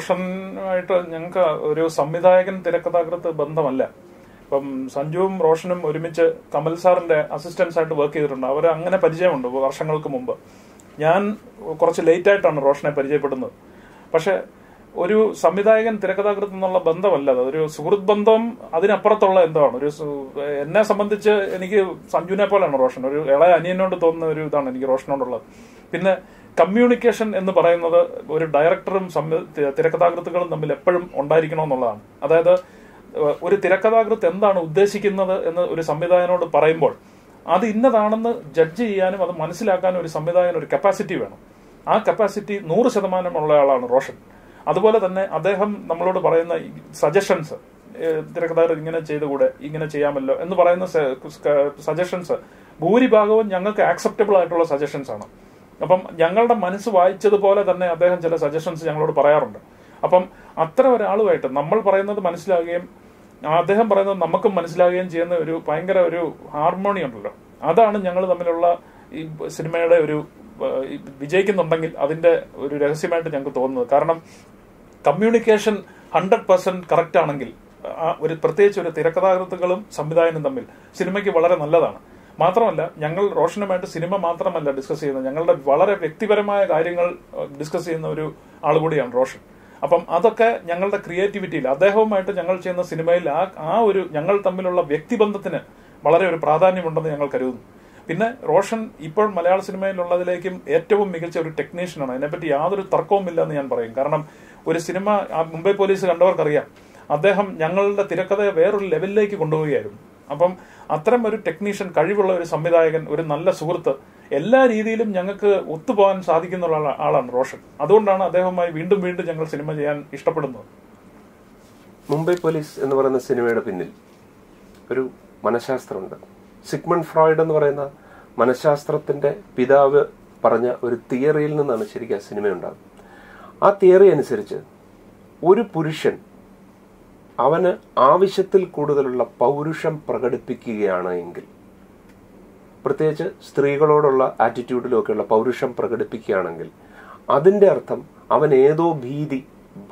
റോഷനുമായിട്ട് ഞങ്ങൾക്ക് ഒരു സംവിധായകൻ തിരക്കഥാകൃത്ത് ബന്ധമല്ല. ഇപ്പം സഞ്ജുവും റോഷനും ഒരുമിച്ച് കമൽ സാറിന്റെ അസിസ്റ്റൻസ് ആയിട്ട് വർക്ക് ചെയ്തിട്ടുണ്ട്. അവർ അങ്ങനെ പരിചയമുണ്ട് വർഷങ്ങൾക്ക് മുമ്പ്. ഞാൻ കുറച്ച് ലേറ്റ് ആയിട്ടാണ് റോഷനെ പരിചയപ്പെടുന്നത്. പക്ഷെ ഒരു സംവിധായകൻ തിരക്കഥാകൃത്ത് എന്നുള്ള ബന്ധമല്ല, ഒരു സുഹൃത്ത് ബന്ധം അതിനപ്പുറത്തുള്ള എന്തോ ആണ്. എന്നെ സംബന്ധിച്ച് എനിക്ക് സഞ്ജുവിനെ പോലെയാണ് റോഷൻ. ഒരു ഇളയ അനിയനോട് തോന്നുന്ന ഒരു ഇതാണ് എനിക്ക് റോഷനോടുള്ളത്. പിന്നെ കമ്മ്യൂണിക്കേഷൻ എന്ന് പറയുന്നത് ഒരു ഡയറക്ടറും തിരക്കഥാകൃത്തുക്കളും തമ്മിൽ എപ്പോഴും ഉണ്ടായിരിക്കണമെന്നുള്ളതാണ്. അതായത് ഒരു തിരക്കഥാകൃത്ത് എന്താണ് ഉദ്ദേശിക്കുന്നത് എന്ന് ഒരു സംവിധായകനോട് പറയുമ്പോൾ അത് ഇന്നതാണെന്ന് ജഡ്ജ് ചെയ്യാനും അത് മനസ്സിലാക്കാനും ഒരു സംവിധായകന് ഒരു കപ്പാസിറ്റി വേണം. ആ കപ്പാസിറ്റി 100% ഉള്ള ആളാണ് റോഷൻ. അതുപോലെ തന്നെ അദ്ദേഹം നമ്മളോട് പറയുന്ന സജഷൻസ്, തിരക്കഥാകൃത്ത് ഇങ്ങനെ ചെയ്തുകൂടെ, ഇങ്ങനെ ചെയ്യാമല്ലോ എന്ന് പറയുന്ന സജഷൻസ് ഭൂരിഭാഗവും ഞങ്ങൾക്ക് ആക്സെപ്റ്റബിൾ ആയിട്ടുള്ള സജഷൻസ് ആണ്. അപ്പം ഞങ്ങളുടെ മനസ്സ് വായിച്ചതുപോലെ തന്നെ അദ്ദേഹം ചില സജഷൻസ് ഞങ്ങളോട് പറയാറുണ്ട്. അപ്പം അത്ര ഒരാളുമായിട്ട് നമ്മൾ പറയുന്നത് മനസ്സിലാകുകയും അദ്ദേഹം പറയുന്നത് നമുക്കും മനസ്സിലാകുകയും ചെയ്യുന്ന ഒരു ഭയങ്കര ഒരു ഹാർമോണി ഉണ്ടല്ലോ. അതാണ് ഞങ്ങൾ തമ്മിലുള്ള ഈ സിനിമയുടെ ഒരു വിജയിക്കുന്നുണ്ടെങ്കിൽ അതിന്റെ ഒരു രഹസ്യമായിട്ട് ഞങ്ങൾക്ക് തോന്നുന്നത്. കാരണം കമ്മ്യൂണിക്കേഷൻ 100% കറക്റ്റ് ആണെങ്കിൽ ഒരു പ്രത്യേകിച്ച് ഒരു തിരക്കഥാകൃത്തുക്കളും സംവിധായകനും തമ്മിൽ സിനിമയ്ക്ക് വളരെ നല്ലതാണ്. മാത്രമല്ല, ഞങ്ങൾ റോഷനുമായിട്ട് സിനിമ മാത്രമല്ല ഡിസ്കസ് ചെയ്യുന്നത്, ഞങ്ങളുടെ വളരെ വ്യക്തിപരമായ കാര്യങ്ങൾ ഡിസ്കസ് ചെയ്യുന്ന ഒരു ആൾ കൂടിയാണ് റോഷൻ. അപ്പം അതൊക്കെ ഞങ്ങളുടെ ക്രിയേറ്റിവിറ്റിയിൽ അദ്ദേഹവുമായിട്ട് ഞങ്ങൾ ചെയ്യുന്ന സിനിമയിൽ ആ ഒരു ഞങ്ങൾ തമ്മിലുള്ള വ്യക്തിബന്ധത്തിന് വളരെ ഒരു പ്രാധാന്യമുണ്ടെന്ന് ഞങ്ങൾ കരുതുന്നു. പിന്നെ റോഷൻ ഇപ്പോൾ മലയാള സിനിമയിലുള്ളതിലേക്കും ഏറ്റവും മികച്ച ഒരു ടെക്നീഷ്യനാണ്. അതിനെപ്പറ്റി യാതൊരു തർക്കവുമില്ല എന്ന് ഞാൻ പറയും. കാരണം ഒരു സിനിമ മുംബൈ പോലീസ് കണ്ടവർക്കറിയാം, അദ്ദേഹം ഞങ്ങളുടെ തിരക്കഥയെ വേറൊരു ലെവലിലേക്ക് കൊണ്ടുപോവുകയായിരുന്നു. അപ്പം അത്തരം ഒരു ടെക്നീഷ്യൻ, കഴിവുള്ള ഒരു സംവിധായകൻ, ഒരു നല്ല സുഹൃത്ത്, എല്ലാ രീതിയിലും ഞങ്ങൾക്ക് ഒത്തുപോകാൻ സാധിക്കുന്ന ആളാണ് റോഷൻ. അതുകൊണ്ടാണ് അദ്ദേഹവുമായി വീണ്ടും വീണ്ടും ഞങ്ങൾ സിനിമ ചെയ്യാൻ ഇഷ്ടപ്പെടുന്നത്. മുംബൈ പോലീസ് എന്ന് പറയുന്ന സിനിമയുടെ പിന്നിൽ ഒരു മനഃശാസ്ത്രമുണ്ട്. സിഗ്മണ്ട് ഫ്രോയിഡ് എന്ന് പറയുന്ന മനഃശാസ്ത്രത്തിന്റെ പിതാവ് പറഞ്ഞ ഒരു തിയറിയിൽ നിന്നാണ് ശരിക്കും ആ സിനിമ ഉണ്ടാകുന്നത്. ആ തിയറി അനുസരിച്ച് ഒരു പുരുഷൻ അവന് ആവശ്യത്തിൽ കൂടുതലുള്ള പൗരുഷം പ്രകടിപ്പിക്കുകയാണ് എങ്കിൽ, പ്രത്യേകിച്ച് സ്ത്രീകളോടുള്ള ആറ്റിറ്റ്യൂഡിലൊക്കെയുള്ള പൗരുഷം പ്രകടിപ്പിക്കുകയാണെങ്കിൽ, അതിന്റെ അർത്ഥം അവൻ ഏതോ ഭീതി,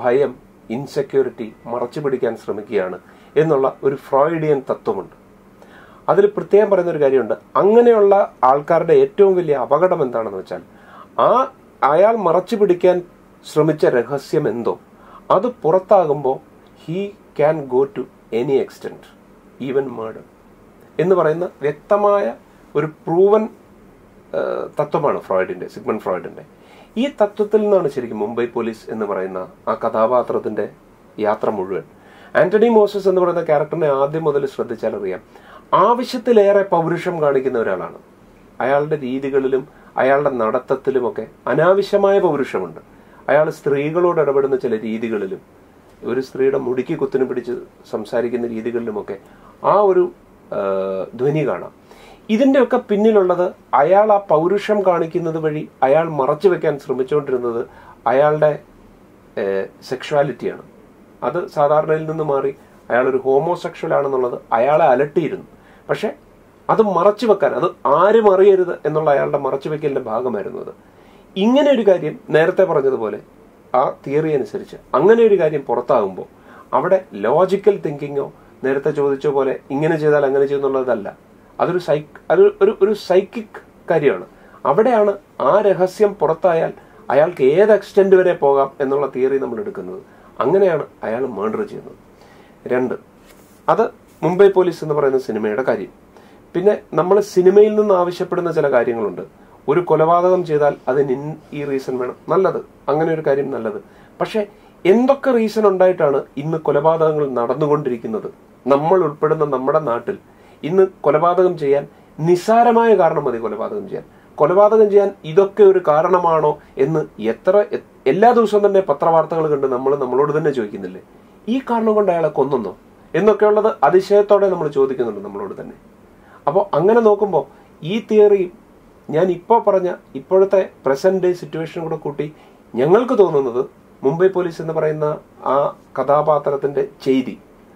ഭയം, ഇൻസെക്യൂരിറ്റി മറച്ചു പിടിക്കാൻ ശ്രമിക്കുകയാണ് എന്നുള്ള ഒരു ഫ്രോയിഡിയൻ തത്വമുണ്ട്. അതിൽ പ്രത്യേകം പറയുന്ന ഒരു കാര്യമുണ്ട്. അങ്ങനെയുള്ള ആൾക്കാരുടെ ഏറ്റവും വലിയ അപകടം എന്താണെന്ന് വെച്ചാൽ, അയാൾ മറച്ചു പിടിക്കാൻ ശ്രമിച്ച രഹസ്യം എന്തോ അത് പുറത്താകുമ്പോൾ he can go to any extent, even murder എന്ന് പറയുന്ന വ്യക്തമായ ഒരു പ്രൂവൻ തത്വമാണ് സിഗ്മണ്ട് ഫ്രോയിഡിന്റെ. ഈ തത്വത്തിൽ നിന്നാണ് ശരിക്കും മുംബൈ പോലീസ് എന്ന് പറയുന്ന ആ കഥാപാത്രത്തിന്റെ യാത്ര മുഴുവൻ. ആന്റണി മോസസ് എന്ന് പറയുന്ന ക്യാരക്ടറിനെ ആദ്യം മുതൽ ശ്രദ്ധിച്ചാൽ അറിയാം, ആവശ്യത്തിലേറെ പൗരുഷം കാണിക്കുന്ന ഒരാളാണ്. അയാളുടെ രീതികളിലും അയാളുടെ നടത്തത്തിലുമൊക്കെ അനാവശ്യമായ പൗരുഷമുണ്ട്. അയാൾ സ്ത്രീകളോട് ഇടപെടുന്ന ചില രീതികളിലും ഒരു സ്ത്രീയുടെ മുടിക്ക് കുത്തിനു പിടിച്ച് സംസാരിക്കുന്ന രീതികളിലുമൊക്കെ ആ ഒരു ധ്വനി കാണാം. ഇതിന്റെയൊക്കെ പിന്നിലുള്ളത് അയാൾ ആ പൗരുഷം കാണിക്കുന്നത് വഴി അയാൾ മറച്ചു വെക്കാൻ ശ്രമിച്ചുകൊണ്ടിരുന്നത് അയാളുടെ സെക്ഷുവാലിറ്റിയാണ്. അത് സാധാരണയിൽ നിന്ന് മാറി അയാൾ ഒരു ഹോമോസെക്ഷൽ ആണെന്നുള്ളത് അയാളെ അലട്ടിയിരുന്നു. പക്ഷെ അത് മറച്ചു വെക്കാൻ, അത് ആരും അറിയരുത് എന്നുള്ള അയാളുടെ മറച്ചുവെക്കലിന്റെ ഭാഗമായിരുന്നു അത്. ഇങ്ങനെ ഒരു കാര്യം നേരത്തെ പറഞ്ഞതുപോലെ ആ തിയറി അനുസരിച്ച് അങ്ങനെ ഒരു കാര്യം പുറത്താകുമ്പോൾ അവിടെ ലോജിക്കൽ തിങ്കിങ്ങോ നേരത്തെ ചോദിച്ച പോലെ ഇങ്ങനെ ചെയ്താൽ അങ്ങനെ ചെയ്യുന്നുള്ളതല്ല. അതൊരു ഒരു സൈക്കിക് കാര്യമാണ്. അവിടെയാണ് ആ രഹസ്യം പുറത്തായാൽ അയാൾക്ക് ഏത് എക്സ്റ്റെന്റ് വരെ പോകാം എന്നുള്ള തിയറി നമ്മൾ എടുക്കുന്നത്. അങ്ങനെയാണ് അയാൾ മർഡർ ചെയ്യുന്നത്. 2, അത് മുംബൈ പോലീസ് എന്ന് പറയുന്ന സിനിമയുടെ കാര്യം. പിന്നെ നമ്മൾ സിനിമയിൽ നിന്ന് ആവശ്യപ്പെടുന്ന ചില കാര്യങ്ങളുണ്ട്. ഒരു കൊലപാതകം ചെയ്താൽ അതിന് ഈ റീസൺ വേണം, നല്ലത്, അങ്ങനെ ഒരു കാര്യം നല്ലത്. പക്ഷെ എന്തൊക്കെ റീസൺ ഉണ്ടായിട്ടാണ് ഇന്ന് കൊലപാതകങ്ങൾ നടന്നുകൊണ്ടിരിക്കുന്നത്? നമ്മൾ ഉൾപ്പെടുന്ന നമ്മുടെ നാട്ടിൽ ഇന്ന് കൊലപാതകം ചെയ്യാൻ നിസ്സാരമായ കാരണം മതി. കൊലപാതകം ചെയ്യാൻ ഇതൊക്കെ ഒരു കാരണമാണോ എന്ന് എല്ലാ ദിവസവും തന്നെ പത്രവാർത്തകൾ കണ്ട് നമ്മളോട് തന്നെ ചോദിക്കുന്നില്ലേ, ഈ കാരണം കൊണ്ട് അയാളെ കൊന്നോ എന്നൊക്കെയുള്ളത് അതിശയത്തോടെ നമ്മൾ ചോദിക്കുന്നുണ്ട് നമ്മളോട് തന്നെ. അപ്പോൾ അങ്ങനെ നോക്കുമ്പോൾ ഈ തിയറി ഞാൻ ഇപ്പോൾ പറഞ്ഞ ഇപ്പോഴത്തെ പ്രസന്റ് ഡേ സിറ്റുവേഷൻ കൂടെ കൂട്ടി ഞങ്ങൾക്ക് തോന്നുന്നത് മുംബൈ പോലീസ് എന്ന് പറയുന്ന ആ കഥാപാത്രത്തിന്റെ ചെയ്തി,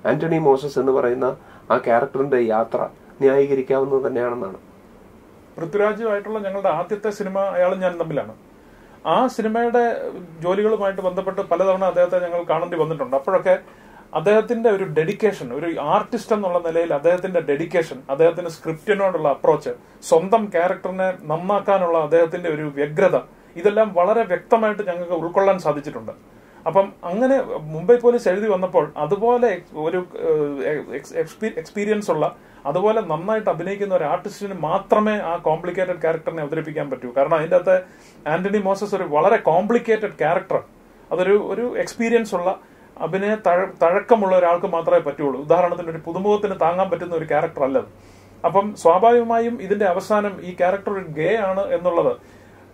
ആന്റണി മോസസ് എന്ന് പറയുന്ന ആ ക്യാരക്ടറിന്റെ യാത്ര ന്യായീകരിക്കാവുന്നത് തന്നെയാണെന്നാണ്. പൃഥ്വിരാജുമായിട്ടുള്ള ഞങ്ങളുടെ ആദ്യത്തെ സിനിമ അയാളും ഞാൻ തമ്മിലാണ്. ആ സിനിമയുടെ ജോലികളുമായിട്ട് ബന്ധപ്പെട്ട് പലതവണ അദ്ദേഹത്തെ ഞങ്ങൾ കാണേണ്ടി വന്നിട്ടുണ്ട്. അപ്പോഴൊക്കെ അദ്ദേഹത്തിന്റെ ഒരു ഡെഡിക്കേഷൻ, ഒരു ആർട്ടിസ്റ്റ് എന്നുള്ള നിലയിൽ അദ്ദേഹത്തിന്റെ ഡെഡിക്കേഷൻ, അദ്ദേഹത്തിന്റെ സ്ക്രിപ്റ്റിനോടുള്ള അപ്രോച്ച്, സ്വന്തം ക്യാരക്ടറിനെ നന്നാക്കാനുള്ള അദ്ദേഹത്തിന്റെ ഒരു വ്യഗ്രത, ഇതെല്ലാം വളരെ വ്യക്തമായിട്ട് ഞങ്ങൾക്ക് ഉൾക്കൊള്ളാൻ സാധിച്ചിട്ടുണ്ട്. അപ്പം അങ്ങനെ മുംബൈ പോലീസ് എഴുതി വന്നപ്പോൾ അതുപോലെ ഒരു എക്സ്പീരിയൻസ് ഉള്ള, അതുപോലെ നന്നായിട്ട് അഭിനയിക്കുന്ന ഒരു ആർട്ടിസ്റ്റിന് മാത്രമേ ആ കോംപ്ലിക്കേറ്റഡ് ക്യാരക്ടറിനെ അവതരിപ്പിക്കാൻ പറ്റൂ. കാരണം അതിൻ്റെ അകത്ത് ആന്റണി മോസസ് ഒരു വളരെ കോംപ്ലിക്കേറ്റഡ് ക്യാരക്ടറാണ്. അതൊരു എക്സ്പീരിയൻസ് ഉള്ള, അഭിനയ തഴക്കമുള്ള ഒരാൾക്ക് മാത്രമേ പറ്റുള്ളൂ. ഉദാഹരണത്തിന് ഒരു പുതുമുഖത്തിന് താങ്ങാൻ പറ്റുന്ന ഒരു ക്യാരക്ടർ അല്ലത്. അപ്പം സ്വാഭാവികമായും ഇതിന്റെ അവസാനം ഈ ക്യാരക്ടർ ഒരു ഗേ ആണ് എന്നുള്ളത്,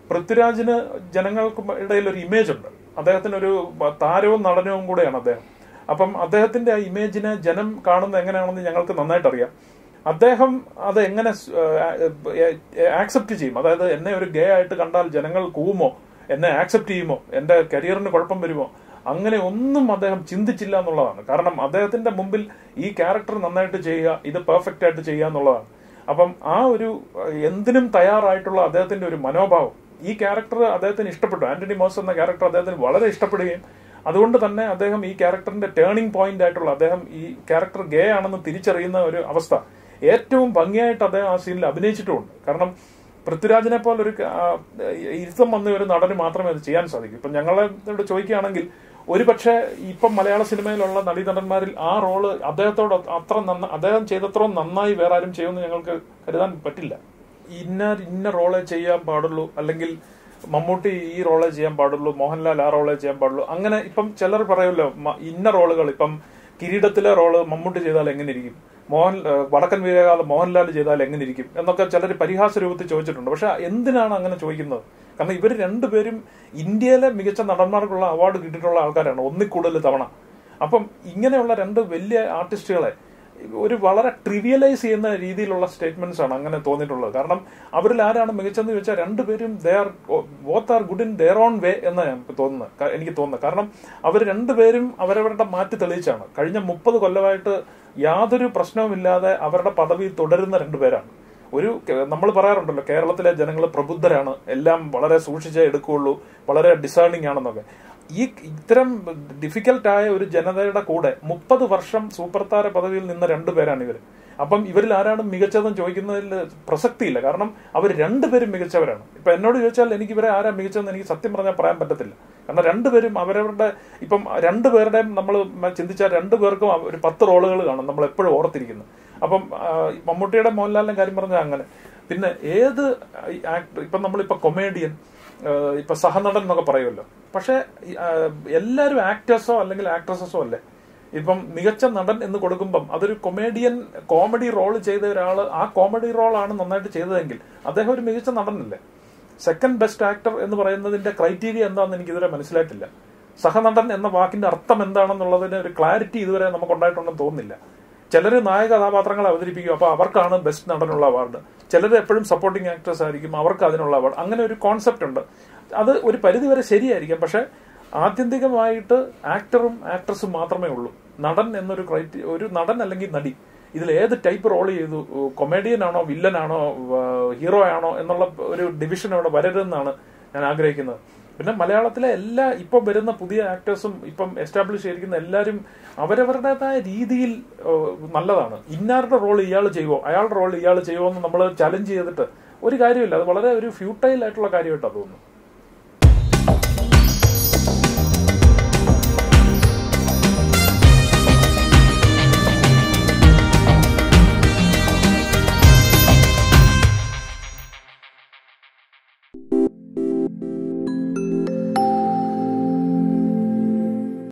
പൃഥ്വിരാജിന് ജനങ്ങൾക്ക് ഇടയിൽ ഒരു ഇമേജ് ഉണ്ട്. അദ്ദേഹത്തിന് ഒരു താരവും നടനവും കൂടെയാണ് അദ്ദേഹം. അപ്പം അദ്ദേഹത്തിന്റെ ആ ഇമേജിനെ ജനം കാണുന്നത് എങ്ങനെയാണെന്ന് ഞങ്ങൾക്ക് നന്നായിട്ട് അറിയാം. അദ്ദേഹം അത് എങ്ങനെ ആക്സെപ്റ്റ് ചെയ്യും, അതായത് എന്നെ ഒരു ഗേ ആയിട്ട് കണ്ടാൽ ജനങ്ങൾ കൂവുമോ, എന്നെ ആക്സെപ്റ്റ് ചെയ്യുമോ, എന്റെ കരിയറിന് കുഴപ്പം വരുമോ, അങ്ങനെ ഒന്നും അദ്ദേഹം ചിന്തിച്ചില്ല എന്നുള്ളതാണ്. കാരണം അദ്ദേഹത്തിന്റെ മുമ്പിൽ ഈ ക്യാരക്ടർ നന്നായിട്ട് ചെയ്യുക, ഇത് പെർഫെക്റ്റ് ആയിട്ട് ചെയ്യുക എന്നുള്ളതാണ്. അപ്പം ആ ഒരു എന്തിനും തയ്യാറായിട്ടുള്ള അദ്ദേഹത്തിന്റെ ഒരു മനോഭാവം, ഈ ക്യാരക്ടർ അദ്ദേഹത്തിന് ഇഷ്ടപ്പെട്ടു. ആന്റണി മോസസ് എന്ന ക്യാരക്ടർ അദ്ദേഹത്തിന് വളരെ ഇഷ്ടപ്പെടുകയും അതുകൊണ്ട് തന്നെ അദ്ദേഹം ഈ ക്യാരക്ടറിന്റെ ടേണിംഗ് പോയിന്റ് ആയിട്ടുള്ള, അദ്ദേഹം ഈ ക്യാരക്ടർ ഗേ ആണെന്ന് തിരിച്ചറിയുന്ന ഒരു അവസ്ഥ ഏറ്റവും ഭംഗിയായിട്ട് അദ്ദേഹം ആ സീനിൽ അഭിനയിച്ചിട്ടുമുണ്ട്. കാരണം പൃഥ്വിരാജിനെ പോലെ ഒരു ഇരുത്തം വന്ന ഒരു നടന് മാത്രമേ അത് ചെയ്യാൻ സാധിക്കൂ. ഇപ്പം ഞങ്ങളോട് ചോദിക്കുകയാണെങ്കിൽ ഒരുപക്ഷെ ഇപ്പം മലയാള സിനിമയിലുള്ള നടീനടന്മാരിൽ ആ റോള് അദ്ദേഹത്തോട് അദ്ദേഹം ചെയ്തത്രയും നന്നായി വേറെ ആരും ചെയ്യുമെന്ന് ഞങ്ങൾക്ക് കരുതാൻ പറ്റില്ല. ഇന്ന റോളെ ചെയ്യാൻ പാടുള്ളൂ, അല്ലെങ്കിൽ മമ്മൂട്ടി ഈ റോളെ ചെയ്യാൻ പാടുള്ളൂ, മോഹൻലാൽ ആ റോളെ ചെയ്യാൻ പാടുള്ളൂ, അങ്ങനെ ഇപ്പം ചിലർ പറയുമല്ലോ ഇന്ന റോളുകൾ. ഇപ്പം കിരീടത്തിലെ റോള് മമ്മൂട്ടി ചെയ്താൽ എങ്ങനെ ഇരിക്കും, വടക്കൻ വീരകാലം മോഹൻലാൽ ചെയ്താൽ എങ്ങനെ ഇരിക്കും എന്നൊക്കെ ചിലർ പരിഹാസ രൂപത്തിൽ ചോദിച്ചിട്ടുണ്ട്. പക്ഷെ എന്തിനാണ് അങ്ങനെ ചോദിക്കുന്നത്? കാരണം ഇവർ രണ്ടുപേരും ഇന്ത്യയിലെ മികച്ച നടന്മാർക്കുള്ള അവാർഡ് കിട്ടിയിട്ടുള്ള ആൾക്കാരാണ് ഒന്നിൽ കൂടുതൽ തവണ. അപ്പം ഇങ്ങനെയുള്ള രണ്ട് വലിയ ആർട്ടിസ്റ്റുകളെ ഒരു വളരെ ട്രിവിയലൈസ് ചെയ്യുന്ന രീതിയിലുള്ള സ്റ്റേറ്റ്മെന്റ്സ് ആണ് അങ്ങനെ തോന്നിയിട്ടുള്ളത്. കാരണം അവരിൽ ആരാണ് മികച്ചെന്ന് ചോദിച്ചാൽ രണ്ടുപേരും both are good in their own വേ എന്ന് എനിക്ക് തോന്നുന്നത്. കാരണം അവർ രണ്ടുപേരും അവരവരുടെ മാറ്റി തെളിയിച്ചാണ്. കഴിഞ്ഞ 30 കൊല്ലമായിട്ട് യാതൊരു പ്രശ്നവുമില്ലാതെ അവരുടെ പദവി തുടരുന്ന രണ്ടുപേരാണ്. നമ്മൾ പറയാറുണ്ടല്ലോ, കേരളത്തിലെ ജനങ്ങൾ പ്രബുദ്ധരാണ്, എല്ലാം വളരെ സൂക്ഷിച്ചേ എടുക്കുകയുള്ളൂ, വളരെ ഡിസേർണിംഗ് ആണെന്നൊക്കെ. ഇത്തരം ഡിഫിക്കൽട്ടായ ഒരു ജനതയുടെ കൂടെ 30 വർഷം സൂപ്പർ താര പദവിയിൽ നിന്ന രണ്ടുപേരാണ് ഇവർ. അപ്പം ഇവരിൽ ആരാണ് മികച്ചതെന്ന് ചോദിക്കുന്നതിൽ പ്രസക്തിയില്ല. കാരണം അവർ രണ്ടുപേരും മികച്ചവരാണ്. ഇപ്പൊ എന്നോട് ചോദിച്ചാൽ എനിക്ക് ഇവരെ ആരാ മികച്ചതെന്ന് എനിക്ക് സത്യം പറഞ്ഞാൽ പറയാൻ പറ്റത്തില്ല. കാരണം രണ്ടുപേരും അവരവരുടെ, ഇപ്പം രണ്ടുപേരുടെയും നമ്മൾ ചിന്തിച്ചാൽ രണ്ടുപേർക്കും ഒരു 10 റോളുകൾ കാണും നമ്മൾ എപ്പോഴും ഓർത്തിരിക്കുന്നത്. അപ്പം മമ്മൂട്ടിയുടെ മോഹൻലാലിന്റെ കാര്യം പറഞ്ഞാൽ അങ്ങനെ. പിന്നെ ഏത് ആക്ടർ, ഇപ്പം നമ്മളിപ്പോ കൊമേഡിയൻ, ഇപ്പൊ സഹനടൻ എന്നൊക്കെ പറയുമല്ലോ, പക്ഷെ എല്ലാവരും ആക്ടേഴ്സോ അല്ലെങ്കിൽ ആക്ട്രസസോ അല്ലേ. ഇപ്പം മികച്ച നടൻ എന്ന് കൊടുക്കുമ്പം അതൊരു കോമഡി റോൾ ചെയ്ത ഒരാള് ആ കോമഡി റോളാണ് നന്നായിട്ട് ചെയ്തതെങ്കിൽ അദ്ദേഹം ഒരു മികച്ച നടനല്ലേ. സെക്കൻഡ് ബെസ്റ്റ് ആക്ടർ എന്ന് പറയുന്നതിന്റെ ക്രൈറ്റീരിയ എന്താണെന്ന് എനിക്ക് ഇതുവരെ മനസ്സിലായിട്ടില്ല. സഹനടൻ എന്ന വാക്കിന്റെ അർത്ഥം എന്താണെന്നുള്ളതിന് ഒരു ക്ലാരിറ്റി ഇതുവരെ നമുക്ക് ഉണ്ടായിട്ടുണ്ടെന്ന് തോന്നുന്നില്ല. ചിലർ നായക കഥാപാത്രങ്ങളെ അവതരിപ്പിക്കും, അപ്പൊ അവർക്കാണ് ബെസ്റ്റ് നടനുള്ള അവാർഡ്. ചിലർ എപ്പോഴും സപ്പോർട്ടിംഗ് ആക്ടേഴ്സ് ആയിരിക്കും, അവർക്ക് അതിനുള്ള അവാർഡ്. അങ്ങനെ ഒരു കോൺസെപ്റ്റ് ഉണ്ട്. അത് ഒരു പരിധിവരെ ശരിയായിരിക്കും. പക്ഷെ ആത്യന്തികമായിട്ട് ആക്ടറും ആക്ട്രസും മാത്രമേ ഉള്ളൂ. നടൻ എന്നൊരു ഒരു നടൻ അല്ലെങ്കിൽ നടി, ഇതിൽ ഏത് ടൈപ്പ് റോൾ ചെയ്തു, കൊമേഡിയൻ ആണോ വില്ലനാണോ ഹീറോ ആണോ എന്നുള്ള ഒരു ഡിവിഷൻ അവിടെ വരരുതെന്നാണ് ഞാൻ ആഗ്രഹിക്കുന്നത്. പിന്നെ മലയാളത്തിലെ എല്ലാ ഇപ്പം വരുന്ന പുതിയ ആക്ടേഴ്സും ഇപ്പം എസ്റ്റാബ്ലിഷ് ചെയ്തിരിക്കുന്ന എല്ലാവരും അവരവരുടേതായ രീതിയിൽ നല്ലതാണ്. ഇന്നാരുടെ റോൾ ഇയാൾ ചെയ്യുമോ, അയാളുടെ റോൾ ഇയാൾ ചെയ്യുമോ എന്ന് നമ്മൾ ചലഞ്ച് ചെയ്തിട്ട് ഒരു കാര്യമില്ല. അത് വളരെ ഒരു ഫ്യൂട്ടൈൽ ആയിട്ടുള്ള കാര്യമായിട്ടാണ് തോന്നുന്നു.